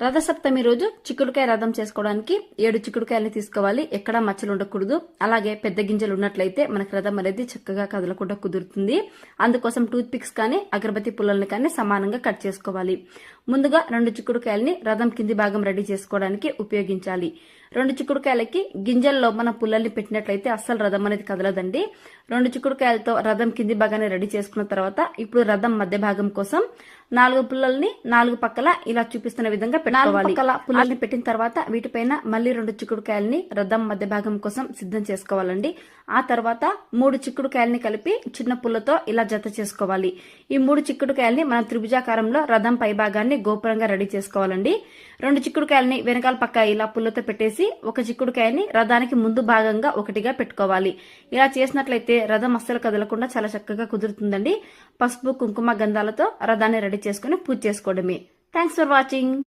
రథసప్తమి రోజు చిక్కుడుకాయ రథం చేసుకోవడానికి 7 చిక్కుడుకాయల్ని తీసుకోవాలి. ఎక్కడా మచ్చలు ఉండకూడదు. అలాగే పెద్ద గింజలు ఉన్నట్లయితే మనకు రథం అనేది చక్కగా కదలకుండా కుదురుతుంది. అందుకోసం టూత్ పిక్స్ కానీ అగరబత్తి పుల్లల్ని కానీ సమానంగా కట్ చేసుకోవాలి. ముందుగా 2 చిక్కుడుకాయల్ని రథం కింది భాగం రెడీ చేసుకోవడానికి ఉపయోగించాలి. 2 చిక్కుడుకాయలకి గింజల్లో మన పుల్లల్ని పెట్టినట్లయితే అస్సలు రథం అనేది కదలదండి. 2 చిక్కుడుకాయలతో రథం కింది భాగాన్ని రెడీ చేసుకున్న తర్వాత ఇప్పుడు రథం మధ్య భాగం కోసం 4 పుల్లల్ని 4 పక్కల ఇలా చూపిస్తున్న విధంగా పెట్టుకోవాలి. పుల్లల్ని పెట్టిన తర్వాత వీటిపైన మళ్ళీ 2 చిక్కుడుకాయల్ని రథం మధ్య భాగం కోసం సిద్ధం చేసుకోవాలండి. ఆ తర్వాత 3 చిక్కుడుకాయల్ని కలిపి చిన్న పుల్లతో ఇలా జత చేసుకోవాలి. ఈ 3 చిక్కుడుకాయల్ని మనం త్రిభుజాకారంలో రథం పై భాగాన్ని గోపురంగా రెడీ చేసుకోవాలండి. 2 చిక్కుడుకాయల్ని వెనకాల పక్క ఇలా పుల్లతో పెట్టేసి ఒక చిక్కుడుకాయని రథానికి ముందు భాగంగా ఒకటిగా పెట్టుకోవాలి. ఇలా చేసినట్లయితే రథం అస్సలు కదలకుండా చాలా చక్కగా కుదురుతుందండి. పసుపు కుంకుమ గంధాలతో రథాన్ని రెడీ చేసుకుని పూజ చేసుకోవడమే. Thanks for watching.